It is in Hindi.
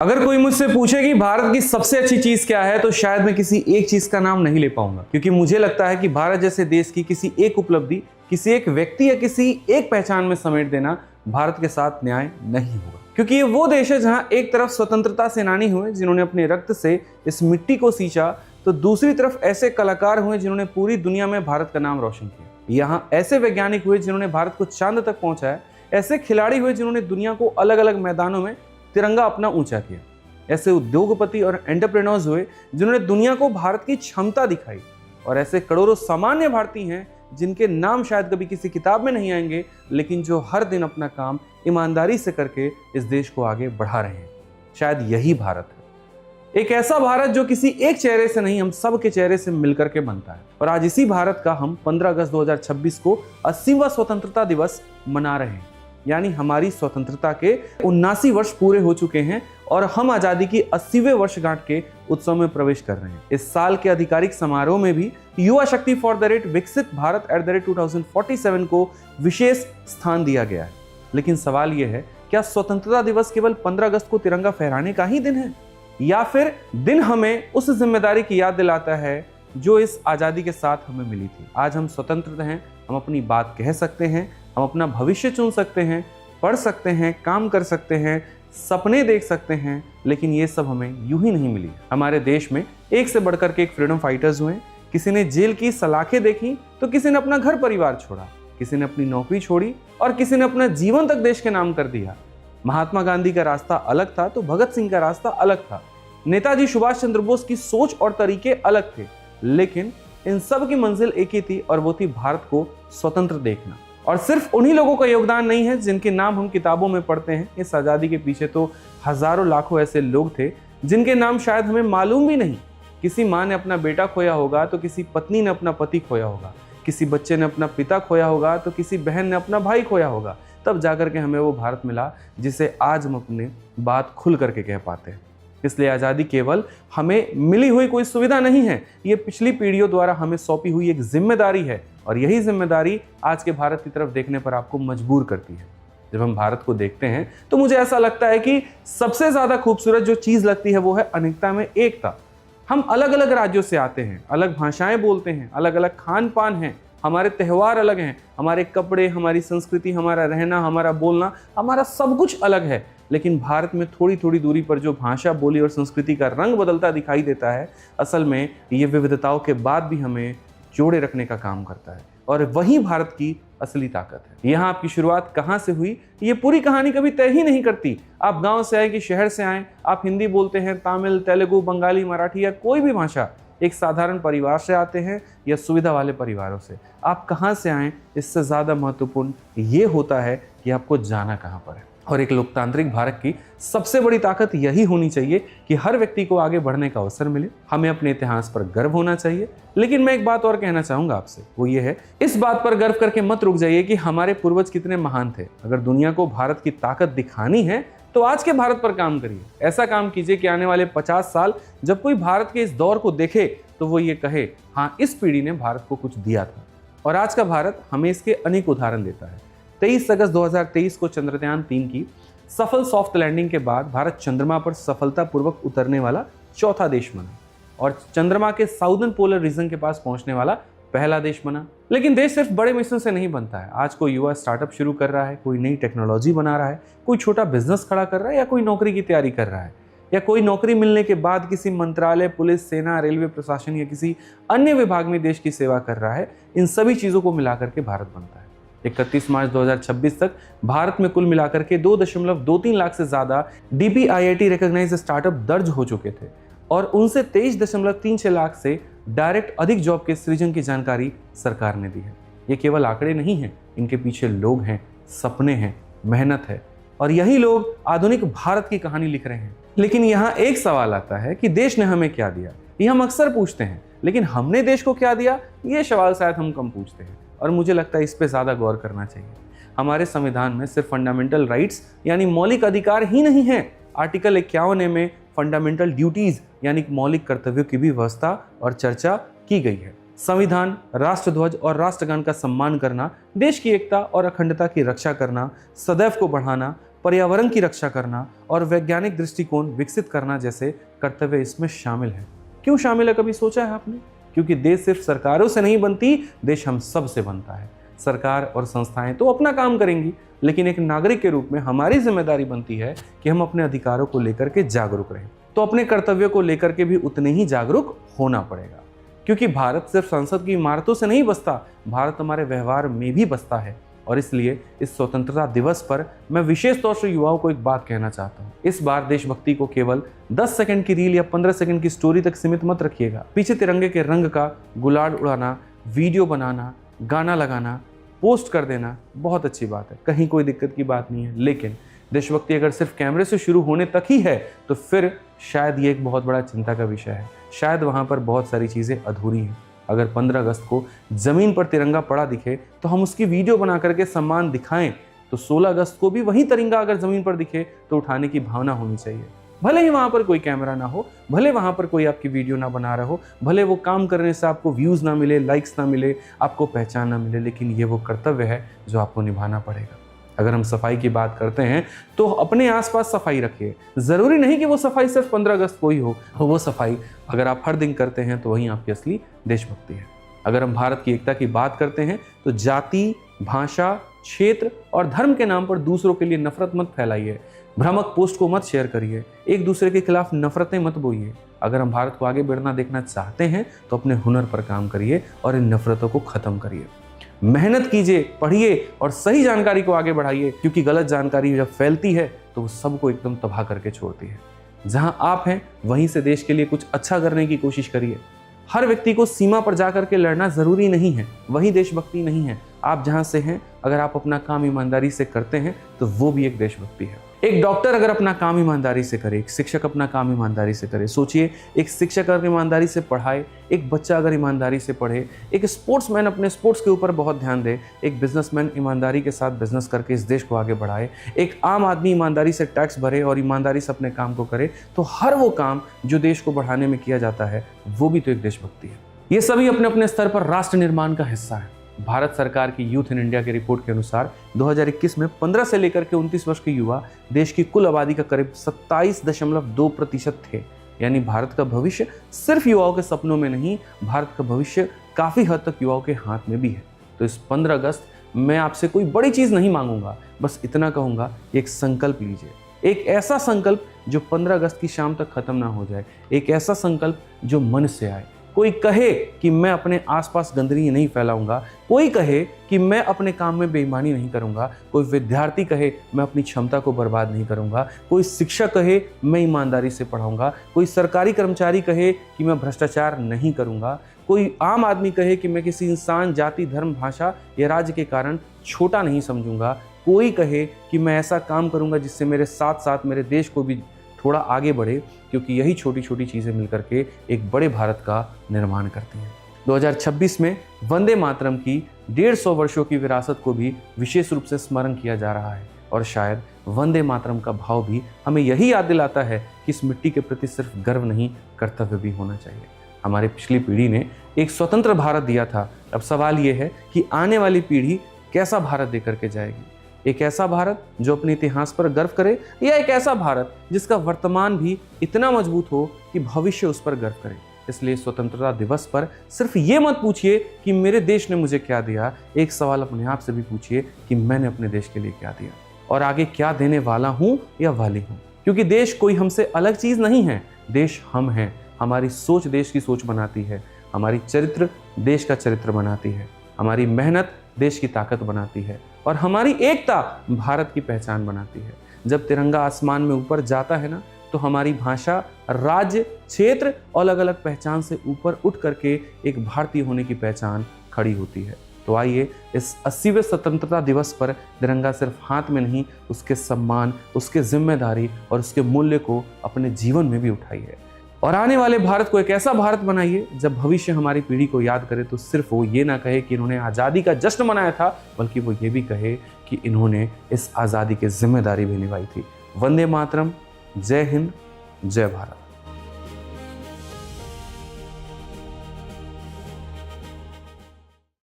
अगर कोई मुझसे पूछे कि भारत की सबसे अच्छी चीज क्या है तो शायद मैं किसी एक चीज का नाम नहीं ले पाऊंगा, क्योंकि मुझे लगता है कि भारत जैसे देश की किसी एक उपलब्धि, किसी एक व्यक्ति या किसी एक पहचान में समेट देना भारत के साथ न्याय नहीं होगा। क्योंकि ये वो देश है जहां एक तरफ स्वतंत्रता सेनानी हुए जिन्होंने अपने रक्त से इस मिट्टी को सींचा, तो दूसरी तरफ ऐसे कलाकार हुए जिन्होंने पूरी दुनिया में भारत का नाम रोशन किया। यहाँ ऐसे वैज्ञानिक हुए जिन्होंने भारत को चांद तक पहुंचाया, ऐसे खिलाड़ी हुए जिन्होंने दुनिया को अलग अलग मैदानों में तिरंगा अपना ऊंचा किया, ऐसे उद्योगपति और एंटरप्रेन्योर्स हुए जिन्होंने दुनिया को भारत की क्षमता दिखाई, और ऐसे करोड़ों सामान्य भारतीय हैं जिनके नाम शायद कभी किसी किताब में नहीं आएंगे, लेकिन जो हर दिन अपना काम ईमानदारी से करके इस देश को आगे बढ़ा रहे हैं। शायद यही भारत है, एक ऐसा भारत जो किसी एक चेहरे से नहीं, हम सब के चेहरे से मिलकर के बनता है। और आज इसी भारत का हम 15 अगस्त 2026 को 80वां स्वतंत्रता दिवस मना रहे हैं। यानी हमारी स्वतंत्रता के 79 वर्ष पूरे हो चुके हैं और हम आजादी की 80वें वर्षगांठ के उत्सव में प्रवेश कर रहे हैं। इस साल के आधिकारिक समारोह में भी युवा शक्ति फॉर द रेट विकसित भारत @2047 को विशेष स्थान दिया गया है। लेकिन सवाल यह है, क्या स्वतंत्रता दिवस केवल 15 अगस्त को तिरंगा फहराने का ही दिन है, या फिर दिन हमें उस जिम्मेदारी की याद दिलाता है जो इस आजादी के साथ हमें मिली थी। आज हम स्वतंत्र हैं, हम अपनी बात कह सकते हैं, हम अपना भविष्य चुन सकते हैं, पढ़ सकते हैं, काम कर सकते हैं, सपने देख सकते हैं, लेकिन ये सब हमें यूं ही नहीं मिली। हमारे देश में एक से बढ़कर के एक फ्रीडम फाइटर्स हुए। किसी ने जेल की सलाखें देखी तो किसी ने अपना घर परिवार छोड़ा, किसी ने अपनी नौकरी छोड़ी और किसी ने अपना जीवन तक देश के नाम कर दिया। महात्मा गांधी का रास्ता अलग था तो भगत सिंह का रास्ता अलग था। नेताजी सुभाष चंद्र बोस की सोच और तरीके अलग थे, लेकिन इन सब की मंजिल एक ही थी, और वो थी भारत को स्वतंत्र देखना। और सिर्फ उन्हीं लोगों का योगदान नहीं है जिनके नाम हम किताबों में पढ़ते हैं। इस आज़ादी के पीछे तो हजारों लाखों ऐसे लोग थे जिनके नाम शायद हमें मालूम भी नहीं। किसी माँ ने अपना बेटा खोया होगा तो किसी पत्नी ने अपना पति खोया होगा, किसी बच्चे ने अपना पिता खोया होगा तो किसी बहन ने अपना भाई खोया होगा, तब जाकर के हमें वो भारत मिला जिसे आज हम अपने बात खुल करके कह पाते हैं। इसलिए आज़ादी केवल हमें मिली हुई कोई सुविधा नहीं है, ये पिछली पीढ़ियों द्वारा हमें सौंपी हुई एक जिम्मेदारी है, और यही जिम्मेदारी आज के भारत की तरफ देखने पर आपको मजबूर करती है। जब हम भारत को देखते हैं तो मुझे ऐसा लगता है कि सबसे ज्यादा खूबसूरत जो चीज लगती है वो है अनेकता में एकता। हम अलग अलग राज्यों से आते हैं, अलग भाषाएं बोलते हैं, अलग अलग खान पान है, हमारे त्यौहार अलग हैं, हमारे कपड़े, हमारी संस्कृति, हमारा रहना, हमारा बोलना, हमारा सब कुछ अलग है। लेकिन भारत में थोड़ी थोड़ी दूरी पर जो भाषा, बोली और संस्कृति का रंग बदलता दिखाई देता है, असल में ये विविधताओं के बाद भी हमें जोड़े रखने का काम करता है, और वही भारत की असली ताकत है। यहाँ आपकी शुरुआत कहाँ से हुई, ये पूरी कहानी कभी तय ही नहीं करती। आप गांव से आए कि शहर से आए, आप हिंदी बोलते हैं, तमिल, तेलुगु, बंगाली, मराठी या कोई भी भाषा, एक साधारण परिवार से आते हैं या सुविधा वाले परिवारों से, आप कहाँ से आए, इससे ज़्यादा महत्वपूर्ण ये होता है कि आपको जाना कहाँ पर है। और एक लोकतांत्रिक भारत की सबसे बड़ी ताकत यही होनी चाहिए कि हर व्यक्ति को आगे बढ़ने का अवसर मिले। हमें अपने इतिहास पर गर्व होना चाहिए। लेकिन मैं एक बात और कहना चाहूँगा आपसे, वो ये है, इस बात पर गर्व करके मत रुक जाइए कि हमारे पूर्वज कितने महान थे। अगर दुनिया को भारत की ताकत दिखानी है तो आज के भारत पर काम करिए। ऐसा काम कीजिए कि आने वाले 50 साल जब कोई भारत के इस दौर को देखे तो वो ये कहे, हाँ, इस पीढ़ी ने भारत को कुछ दिया था। और आज का भारत हमें इसके अनेक उदाहरण देता है। 23 अगस्त 2023 को चंद्रयान 3 की सफल सॉफ्ट लैंडिंग के बाद भारत चंद्रमा पर सफलतापूर्वक उतरने वाला चौथा देश बना, और चंद्रमा के साउदर्न पोलर रीजन के पास पहुंचने वाला पहला देश बना। लेकिन देश सिर्फ बड़े मिशन से नहीं बनता है। आज कोई युवा स्टार्टअप शुरू कर रहा है, कोई नई टेक्नोलॉजी बना रहा है, कोई छोटा बिजनेस खड़ा कर रहा है, या कोई नौकरी की तैयारी कर रहा है, या कोई नौकरी मिलने के बाद किसी मंत्रालय, पुलिस, सेना, रेलवे प्रशासन या किसी अन्य विभाग में देश की सेवा कर रहा है। इन सभी चीज़ों को मिलाकर के भारत बनता है। 31 मार्च 2026 तक भारत में कुल मिलाकर के 2.23 लाख से ज़्यादा DPIIT रिकॉग्नाइज्ड स्टार्टअप दर्ज हो चुके थे, और उनसे 23.36 लाख से डायरेक्ट अधिक जॉब के सृजन की जानकारी सरकार ने दी है। ये केवल आंकड़े नहीं हैं, इनके पीछे लोग हैं, सपने हैं, मेहनत है, और यही लोग आधुनिक भारत की कहानी लिख रहे हैं। लेकिन यहाँ एक सवाल आता है कि देश ने हमें क्या दिया। ये हम अक्सर पूछते हैं, लेकिन हमने देश को क्या दिया, ये सवाल शायद हम कम पूछते हैं, और मुझे लगता है इस पे ज़्यादा गौर करना चाहिए। हमारे संविधान में सिर्फ फंडामेंटल राइट्स यानी मौलिक अधिकार ही नहीं है, आर्टिकल 51A में फंडामेंटल ड्यूटीज यानी मौलिक कर्तव्यों की भी व्यवस्था और चर्चा की गई है। संविधान, राष्ट्रध्वज और राष्ट्रगान का सम्मान करना, देश की एकता और अखंडता की रक्षा करना, सदैव को बढ़ाना, पर्यावरण की रक्षा करना और वैज्ञानिक दृष्टिकोण विकसित करना जैसे कर्तव्य इसमें शामिल है। क्यों शामिल है, कभी सोचा है आपने? क्योंकि देश सिर्फ सरकारों से नहीं बनती, देश हम सब से बनता है। सरकार और संस्थाएं तो अपना काम करेंगी, लेकिन एक नागरिक के रूप में हमारी जिम्मेदारी बनती है कि हम अपने अधिकारों को लेकर के जागरूक रहें। तो अपने कर्तव्यों को लेकर के भी उतने ही जागरूक होना पड़ेगा, क्योंकि भारत सिर्फ संसद की इमारतों से नहीं बसता, भारत हमारे व्यवहार में भी बसता है। और इसलिए इस स्वतंत्रता दिवस पर मैं विशेष तौर से युवाओं को एक बात कहना चाहता हूँ। इस बार देशभक्ति को केवल 10 सेकंड की रील या 15 सेकंड की स्टोरी तक सीमित मत रखिएगा। पीछे तिरंगे के रंग का गुलाल उड़ाना, वीडियो बनाना, गाना लगाना, पोस्ट कर देना बहुत अच्छी बात है, कहीं कोई दिक्कत की बात नहीं है। लेकिन देशभक्ति अगर सिर्फ कैमरे से शुरू होने तक ही है तो फिर शायद ये एक बहुत बड़ा चिंता का विषय है। शायद वहाँ पर बहुत सारी चीज़ें अधूरी हैं। अगर 15 अगस्त को ज़मीन पर तिरंगा पड़ा दिखे तो हम उसकी वीडियो बना करके सम्मान दिखाएं, तो 16 अगस्त को भी वही तिरंगा अगर ज़मीन पर दिखे तो उठाने की भावना होनी चाहिए। भले ही वहाँ पर कोई कैमरा ना हो, भले वहाँ पर कोई आपकी वीडियो ना बना रहा हो, भले वो काम करने से आपको व्यूज़ ना मिले, लाइक्स ना मिले, आपको पहचान ना मिले, लेकिन ये वो कर्तव्य है जो आपको निभाना पड़ेगा। अगर हम सफाई की बात करते हैं तो अपने आसपास सफाई रखिए। ज़रूरी नहीं कि वो सफाई सिर्फ 15 अगस्त को ही हो, वो सफाई अगर आप हर दिन करते हैं तो वही आपकी असली देशभक्ति है। अगर हम भारत की एकता की बात करते हैं तो जाति, भाषा, क्षेत्र और धर्म के नाम पर दूसरों के लिए नफरत मत फैलाइए, भ्रामक पोस्ट को मत शेयर करिए, एक दूसरे के खिलाफ नफरतें मत बोइए। अगर हम भारत को आगे बढ़ना देखना चाहते हैं तो अपने हुनर पर काम करिए और इन नफरतों को खत्म करिए। मेहनत कीजिए, पढ़िए और सही जानकारी को आगे बढ़ाइए, क्योंकि गलत जानकारी जब फैलती है तो वो सबको एकदम तबाह करके छोड़ती है। जहां आप हैं वहीं से देश के लिए कुछ अच्छा करने की कोशिश करिए। हर व्यक्ति को सीमा पर जाकर के लड़ना जरूरी नहीं है, वही देशभक्ति नहीं है। आप जहां से हैं अगर आप अपना काम ईमानदारी से करते हैं तो वो भी एक देशभक्ति है। एक डॉक्टर अगर अपना काम ईमानदारी से करे, एक शिक्षक अपना काम ईमानदारी से करे, सोचिए एक शिक्षक अगर ईमानदारी से पढ़ाए, एक बच्चा अगर ईमानदारी से पढ़े, एक स्पोर्ट्समैन अपने स्पोर्ट्स के ऊपर बहुत ध्यान दे, एक बिजनेसमैन ईमानदारी के साथ बिजनेस करके इस देश को आगे बढ़ाए, एक आम आदमी ईमानदारी से टैक्स भरे और ईमानदारी से अपने काम को करे, तो हर वो काम जो देश को बढ़ाने में किया जाता है वो भी तो एक देशभक्ति है। ये सभी अपने अपने स्तर पर राष्ट्र निर्माण का हिस्सा है। भारत सरकार की यूथ इन इंडिया की रिपोर्ट के अनुसार 2021 में 15 से लेकर के 29 वर्ष के युवा देश की कुल आबादी का करीब 27.2% थे। यानी भारत का भविष्य सिर्फ युवाओं के सपनों में नहीं, भारत का भविष्य काफ़ी हद तक युवाओं के हाथ में भी है। तो इस 15 अगस्त मैं आपसे कोई बड़ी चीज़ नहीं मांगूंगा, बस इतना कहूँगा कि एक संकल्प लीजिए, एक ऐसा संकल्प जो 15 अगस्त की शाम तक खत्म ना हो जाए, एक ऐसा संकल्प जो मन से आए। कोई कहे कि मैं अपने आसपास गंदगी नहीं फैलाऊंगा, कोई कहे कि मैं अपने काम में बेईमानी नहीं करूंगा, कोई विद्यार्थी कहे मैं अपनी क्षमता को बर्बाद नहीं करूंगा, कोई शिक्षक कहे मैं ईमानदारी से पढ़ाऊंगा, कोई सरकारी कर्मचारी कहे कि मैं भ्रष्टाचार नहीं करूंगा, कोई आम आदमी कहे कि मैं किसी इंसान, जाति, धर्म, भाषा या राज्य के कारण छोटा नहीं समझूंगा, कोई कहे कि मैं ऐसा काम करूंगा जिससे मेरे साथ साथ मेरे देश को भी थोड़ा आगे बढ़े, क्योंकि यही छोटी छोटी चीज़ें मिलकर के एक बड़े भारत का निर्माण करती हैं। 2026 में वंदे मातरम की 150 वर्षों की विरासत को भी विशेष रूप से स्मरण किया जा रहा है। और शायद वंदे मातरम का भाव भी हमें यही याद दिलाता है कि इस मिट्टी के प्रति सिर्फ गर्व नहीं, कर्तव्य भी होना चाहिए। हमारी पिछली पीढ़ी ने एक स्वतंत्र भारत दिया था, अब सवाल ये है कि आने वाली पीढ़ी कैसा भारत देकर के जाएगी। एक ऐसा भारत जो अपने इतिहास पर गर्व करे, या एक ऐसा भारत जिसका वर्तमान भी इतना मजबूत हो कि भविष्य उस पर गर्व करे। इसलिए स्वतंत्रता दिवस पर सिर्फ ये मत पूछिए कि मेरे देश ने मुझे क्या दिया, एक सवाल अपने आप से भी पूछिए कि मैंने अपने देश के लिए क्या दिया और आगे क्या देने वाला हूँ या वाली हूँ। क्योंकि देश कोई हमसे अलग चीज़ नहीं है, देश हम हैं। हमारी सोच देश की सोच बनाती है, हमारी चरित्र देश का चरित्र बनाती है, हमारी मेहनत देश की ताकत बनाती है और हमारी एकता भारत की पहचान बनाती है। जब तिरंगा आसमान में ऊपर जाता है ना, तो हमारी भाषा, राज्य, क्षेत्र और अलग अलग पहचान से ऊपर उठ करके एक भारतीय होने की पहचान खड़ी होती है। तो आइए इस 80वें स्वतंत्रता दिवस पर तिरंगा सिर्फ हाथ में नहीं, उसके सम्मान, उसके जिम्मेदारी और उसके मूल्य को अपने जीवन में भी उठाइए और आने वाले भारत को एक ऐसा भारत बनाइए जब भविष्य हमारी पीढ़ी को याद करे तो सिर्फ वो ये ना कहे कि इन्होंने आज़ादी का जश्न मनाया था, बल्कि वो ये भी कहे कि इन्होंने इस आज़ादी की जिम्मेदारी भी निभाई थी। वंदे मातरम, जय हिंद, जय भारत।